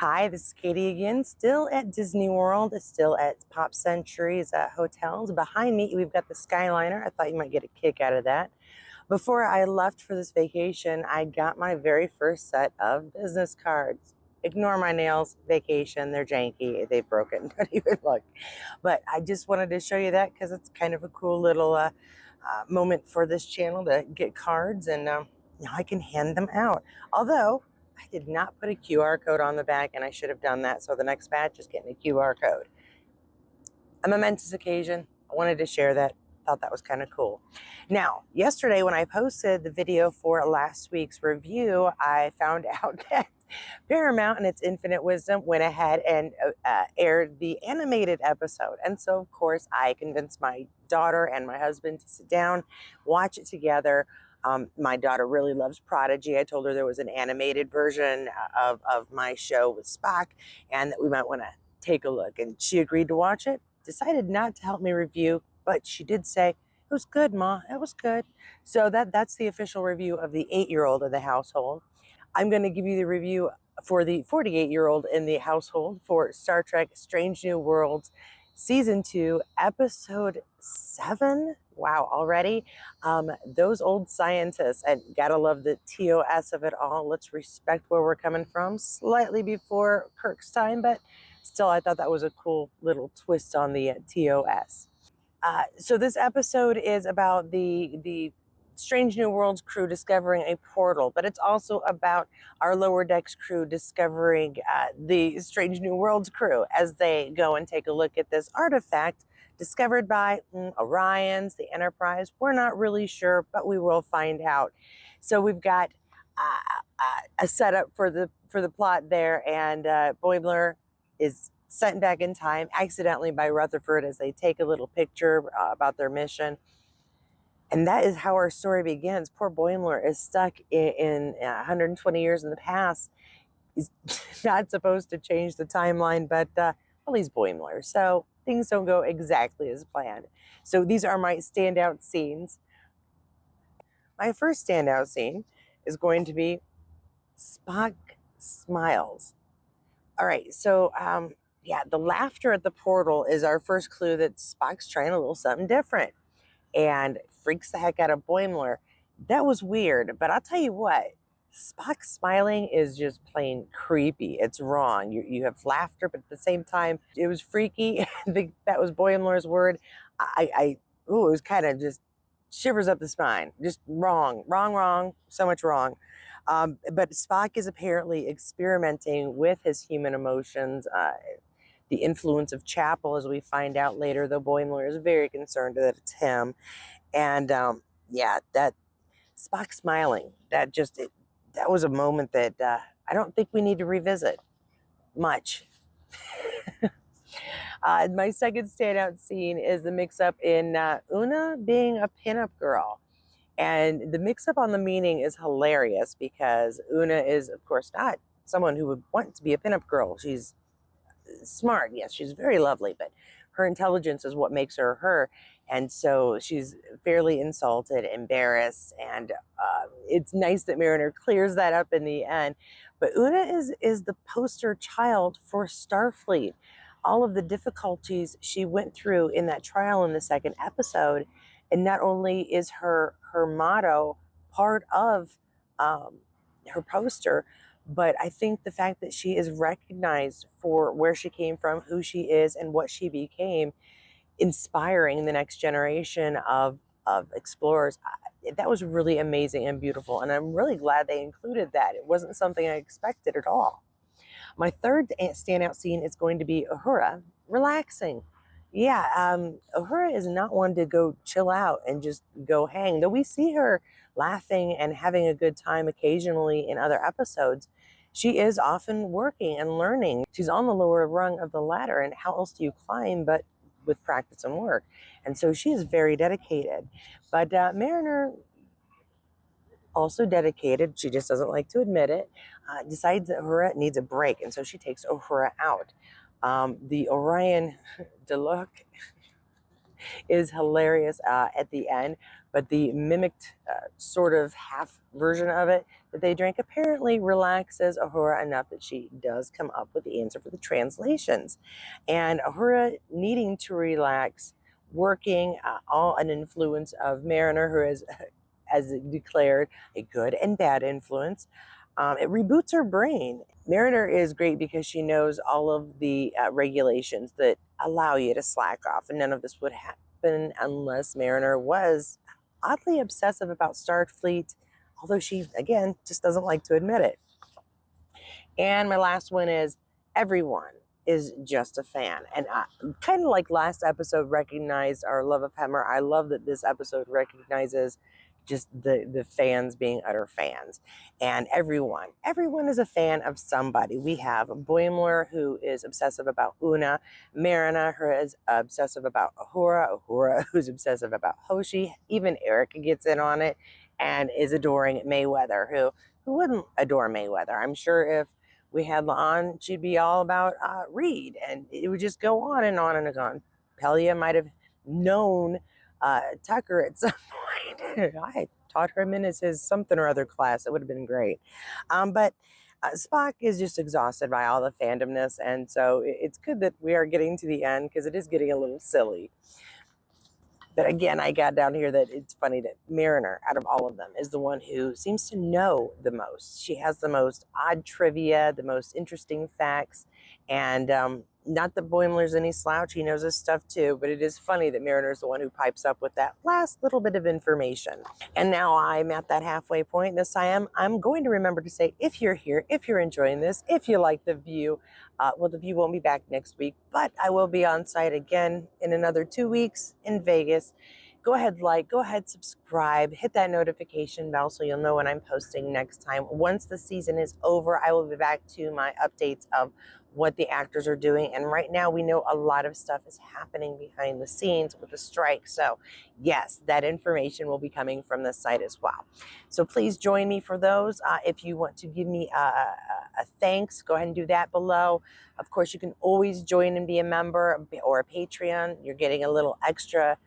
Hi, this is Katie again, still at Disney World, still at Pop Century's hotels. Behind me, we've got the Skyliner. I thought you might get a kick out of that. Before I left for this vacation, I got my very first set of business cards. Ignore my nails, vacation, they're janky, they've broken, don't even look. But I just wanted to show you that because it's kind of a cool little moment for this channel to get cards, and now I can hand them out. Although, I did not put a QR code on the back, and I should have done that. So the next batch is getting a QR code. A momentous occasion. I wanted to share that. Thought that was kind of cool. Now, yesterday when I posted the video for last week's review, I found out that Paramount in its infinite wisdom went ahead and aired the animated episode. And so, of course, I convinced my daughter and my husband to sit down, watch it together. My daughter really loves Prodigy. I told her there was an animated version of my show with Spock and that we might want to take a look. And she agreed to watch it, decided not to help me review, but she did say, "It was good, Ma. It was good." So that's the official review of the 8-year-old of the household. I'm going to give you the review for the 48-year-old in the household for Star Trek Strange New Worlds Season 2, Episode 7. Wow, already? Those old scientists, and gotta love the TOS of it all. Let's respect where we're coming from. Slightly before Kirk's time, but still I thought that was a cool little twist on the TOS. So this episode is about the Strange New Worlds crew discovering a portal, but it's also about our Lower Decks crew discovering the Strange New Worlds crew as they go and take a look at this artifact discovered by Orions, the Enterprise. We're not really sure, but we will find out. So we've got a setup for the plot there, and Boimler is sent back in time accidentally by Rutherford as they take a little picture about their mission. And that is how our story begins. Poor Boimler is stuck in 120 years in the past. He's not supposed to change the timeline, but well, he's Boimler, so things don't go exactly as planned. So these are my standout scenes. My first standout scene is going to be Spock smiles. All right, so yeah, the laughter at the portal is our first clue that Spock's trying a little something different and freaks the heck out of Boimler. That was weird, but I'll tell you what, Spock smiling is just plain creepy. It's wrong. You have laughter, but at the same time, it was freaky. I think that was Boimler's word. It was kind of just shivers up the spine. Just wrong, so much wrong. But Spock is apparently experimenting with his human emotions, the influence of Chapel, as we find out later, though Boimler is very concerned that it's him. And yeah, that Spock smiling, that was a moment that I don't think we need to revisit much. My second standout scene is the mix-up in Una being a pinup girl. And the mix-up on the meaning is hilarious because Una is, of course, not someone who would want to be a pinup girl. She's smart, yes, she's very lovely, but her intelligence is what makes her her. And so she's fairly insulted, embarrassed, and it's nice that Mariner clears that up in the end. But Una is the poster child for Starfleet. All of the difficulties she went through in that trial in the second episode, and not only is her motto part of her poster, but I think the fact that she is recognized for where she came from, who she is, and what she became, inspiring the next generation of explorers. That was really amazing and beautiful, and I'm really glad they included that. It wasn't something I expected at all. My third standout scene is going to be Uhura relaxing. Yeah, Uhura is not one to go chill out and just go hang, though we see her laughing and having a good time occasionally in other episodes. She is often working and learning. She's on the lower rung of the ladder, and how else do you climb but with practice and work? And so she is very dedicated. But Mariner, also dedicated, she just doesn't like to admit it, decides that Uhura needs a break, and so she takes Uhura out. The Orion Deluxe is hilarious at the end. but the mimicked sort of half version of it that they drink apparently relaxes Ahura enough that she does come up with the answer for the translations. And Ahura needing to relax, working all an influence of Mariner, who is, as declared, a good and bad influence. It reboots her brain. Mariner is great because she knows all of the regulations that allow you to slack off, and none of this would happen unless Mariner was oddly obsessive about Starfleet, although she, again, just doesn't like to admit it. And my last one is everyone is just a fan. And kind of like last episode recognized our love of Hemmer, I love that this episode recognizes just the fans being utter fans. And everyone is a fan of somebody. We have Boimler, who is obsessive about Una, Mariner, who is obsessive about Ahura, who's obsessive about Hoshi. Even Eric gets in on it and is adoring Mayweather, who wouldn't adore Mayweather? I'm sure if we had on, she'd be all about Reed, and it would just go on and on and on. Pelia might have known Tucker at some point. I taught him in his something or other class. It would have been great. But Spock is just exhausted by all the fandomness, and so it's good that we are getting to the end because it is getting a little silly. But again, I got down here that it's funny that Mariner, out of all of them, is the one who seems to know the most. She has the most odd trivia, the most interesting facts, and not that Boimler's any slouch. He knows his stuff too, but it is funny that Mariner's the one who pipes up with that last little bit of information. And now I'm at that halfway point. This time I'm going to remember to say, if you're here, if you're enjoying this, if you like the view, well, the view won't be back next week, but I will be on site again in another 2 weeks in Vegas. Go ahead, go ahead, subscribe, hit that notification bell so you'll know when I'm posting next time. Once the season is over, I will be back to my updates of what the actors are doing. And right now we know a lot of stuff is happening behind the scenes with the strike. So yes, that information will be coming from the site as well. So please join me for those. If you want to give me a thanks, go ahead and do that below. Of course, you can always join and be a member or a Patreon. You're getting a little extra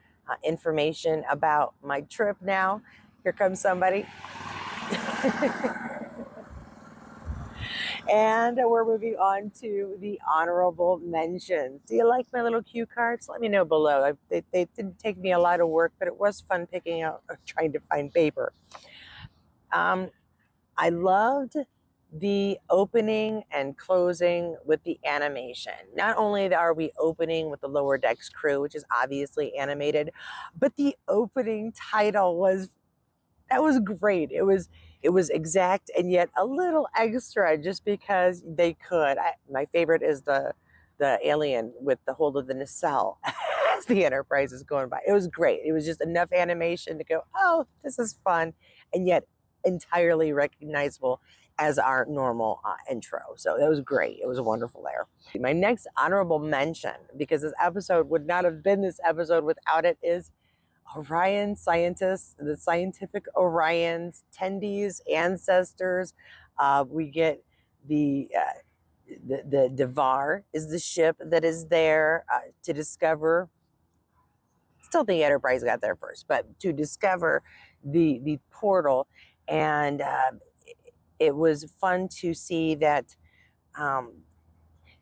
information about my trip now. Here comes somebody. And we're moving on to the honorable mentions. Do you like my little cue cards? Let me know below. They didn't take me a lot of work, but it was fun picking out or trying to find paper. I loved the opening and closing with the animation. Not only are we opening with the Lower Decks crew, which is obviously animated, but the opening title was great. It was exact and yet a little extra just because they could. My favorite is the alien with the hold of the nacelle as the Enterprise is going by. It was great. It was just enough animation to go, oh, this is fun, and yet entirely recognizable as our normal intro. So it was great. It was wonderful there. My next honorable mention, because this episode would not have been this episode without it, is Orion scientists, the scientific Orions, Tendi's ancestors. We get the Devar is the ship that is there to discover. Still think Enterprise got there first, but to discover the portal. And it was fun to see that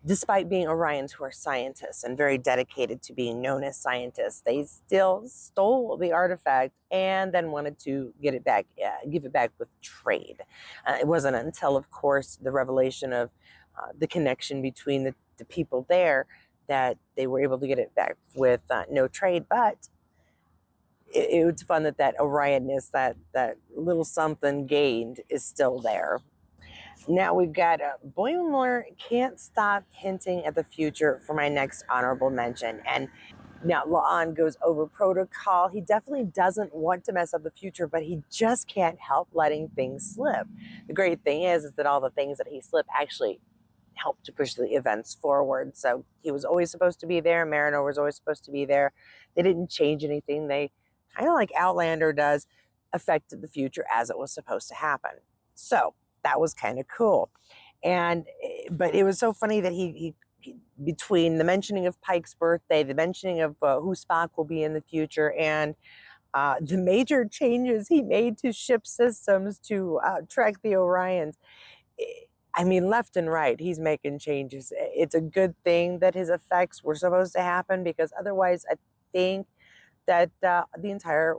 despite being Orions, who are scientists and very dedicated to being known as scientists, they still stole the artifact and then wanted to get it back, give it back with trade. It wasn't until, of course, the revelation of the connection between the people there that they were able to get it back with no trade. But it was fun that Orionness, that little something gained, is still there. Now we've got Boimler can't stop hinting at the future for my next honorable mention. And now La'an goes over protocol. He definitely doesn't want to mess up the future, but he just can't help letting things slip. The great thing is that all the things that he slipped actually help to push the events forward. So he was always supposed to be there. Mariner was always supposed to be there. They didn't change anything. They, kind of like Outlander does, affected the future as it was supposed to happen. So that was kind of cool. But it was so funny that he between the mentioning of Pike's birthday, the mentioning of who Spock will be in the future, and the major changes he made to ship systems to track the Orions. I mean, left and right, he's making changes. It's a good thing that his effects were supposed to happen, because otherwise, I think that the entire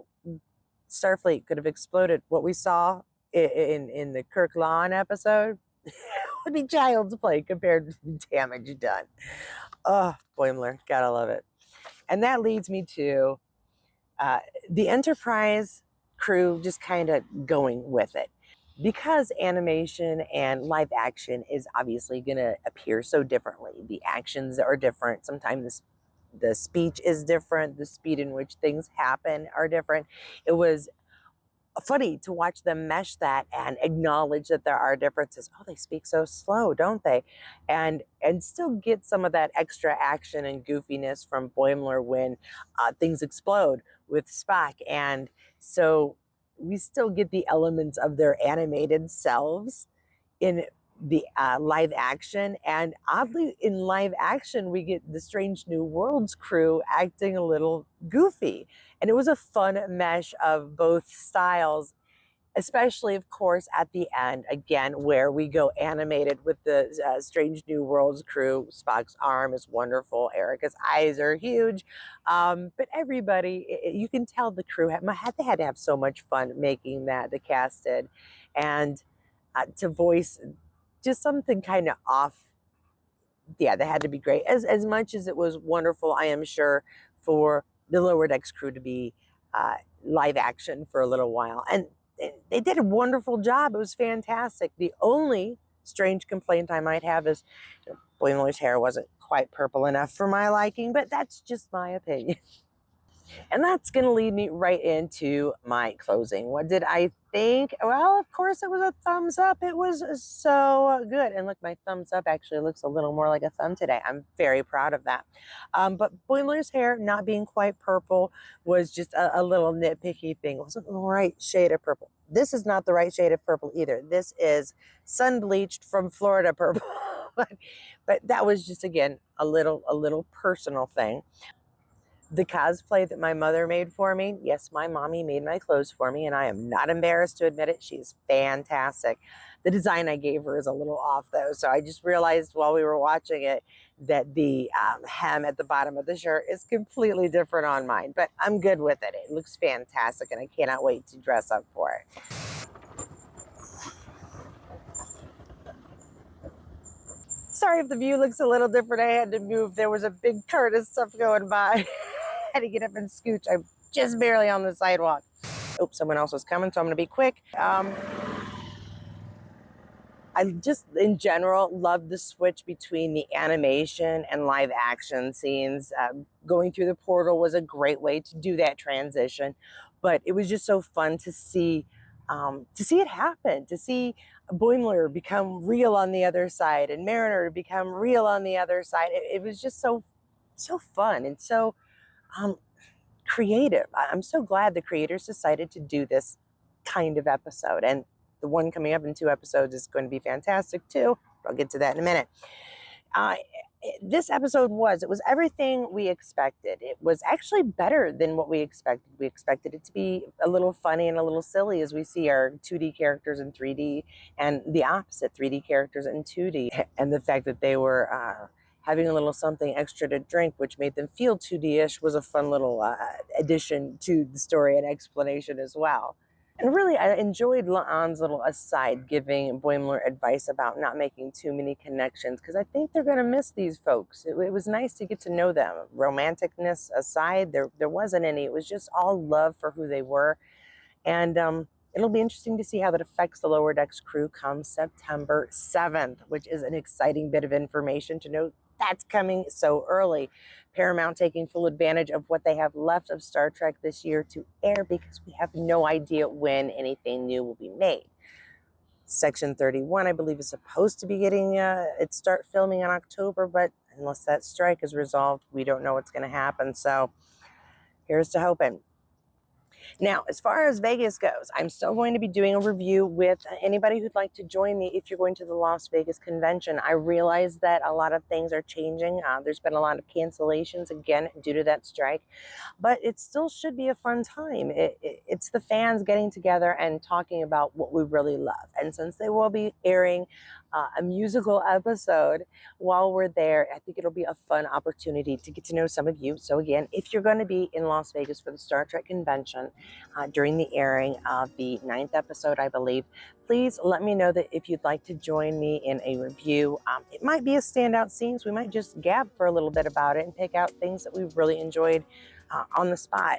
Starfleet could have exploded. What we saw in the Kirk Lawn episode would be child's play compared to the damage done. Oh, Boimler, gotta love it. And that leads me to the Enterprise crew just kind of going with it. Because animation and live action is obviously going to appear so differently. The actions are different. Sometimes the speech is different. The speed in which things happen are different. It was funny to watch them mesh that and acknowledge that there are differences. Oh, they speak so slow, don't they? And still get some of that extra action and goofiness from Boimler when things explode with Spock. And so we still get the elements of their animated selves in the live action. And oddly, in live action, we get the Strange New Worlds crew acting a little goofy. And it was a fun mesh of both styles, especially, of course, at the end, again, where we go animated with the Strange New Worlds crew. Spock's arm is wonderful. Erica's eyes are huge. But everybody, you can tell the crew, they had to have so much fun making that, the cast did. And to voice just something kind of off. Yeah, that had to be great. As much as it was wonderful, I am sure, for the Lower Decks crew to be live action for a little while. And they did a wonderful job. It was fantastic. The only strange complaint I might have is Boimler's hair wasn't quite purple enough for my liking, but that's just my opinion. And that's going to lead me right into my closing. What did I think? Well, of course, it was a thumbs up. It was so good. And look, my thumbs up actually looks a little more like a thumb today. I'm very proud of that. But Boimler's hair not being quite purple was just a little nitpicky thing. It wasn't the right shade of purple. This is not the right shade of purple either. This is sun-bleached from Florida purple. But that was just, again, a little personal thing. The cosplay that my mother made for me, yes, my mommy made my clothes for me, and I am not embarrassed to admit it. She's fantastic. The design I gave her is a little off, though, so I just realized while we were watching it that the hem at the bottom of the shirt is completely different on mine, but I'm good with it. It looks fantastic, and I cannot wait to dress up for it. Sorry if the view looks a little different. I had to move. There was a big cart of stuff going by. I had to get up and scooch. I'm just barely on the sidewalk. Oh, someone else was coming, so I'm going to be quick. I just, in general, love the switch between the animation and live action scenes. Going through the portal was a great way to do that transition, but it was just so fun to see it happen, to see Boimler become real on the other side and Mariner become real on the other side. It was just so fun and so creative. I'm so glad the creators decided to do this kind of episode, and the one coming up in 2 episodes is going to be fantastic too. I'll get to that in a minute. This episode was everything we expected. It was actually better than what we expected. We expected it to be a little funny and a little silly as we see our 2D characters in 3D and the opposite, 3D characters in 2D. And the fact that they were having a little something extra to drink, which made them feel 2D-ish, was a fun little addition to the story and explanation as well. And really, I enjoyed La'an's little aside giving Boimler advice about not making too many connections, because I think they're going to miss these folks. It was nice to get to know them. Romanticness aside, there wasn't any. It was just all love for who they were. And it'll be interesting to see how that affects the Lower Decks crew come September 7th, which is an exciting bit of information to know that's coming so early. Paramount taking full advantage of what they have left of Star Trek this year to air, because we have no idea when anything new will be made. Section 31, I believe, is supposed to be getting its start filming in October, but unless that strike is resolved, we don't know what's going to happen. So here's to hoping. Now, as far as Vegas goes, I'm still going to be doing a review with anybody who'd like to join me if you're going to the Las Vegas convention. I realize that a lot of things are changing. There's been a lot of cancellations again due to that strike, but it still should be a fun time. It's the fans getting together and talking about what we really love. And since they will be airing a musical episode while we're there, I think it'll be a fun opportunity to get to know some of you. So again, if you're going to be in Las Vegas for the Star Trek convention during the airing of the 9th episode, I believe, please let me know that if you'd like to join me in a review. It might be a standout scenes. We might just gab for a little bit about it and pick out things that we've really enjoyed on the spot.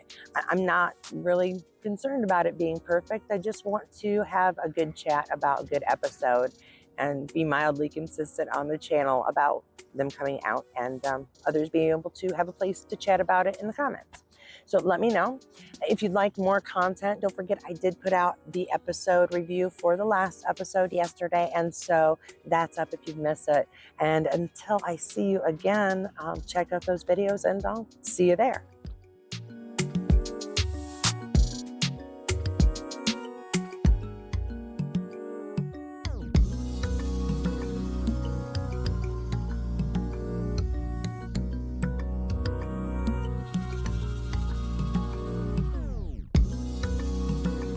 I'm not really concerned about it being perfect. I just want to have a good chat about a good episode and be mildly consistent on the channel about them coming out, and others being able to have a place to chat about it in the comments. So let me know. If you'd like more content, don't forget I did put out the episode review for the last episode yesterday, and so that's up if you've missed it. And until I see you again, check out those videos and I'll see you there.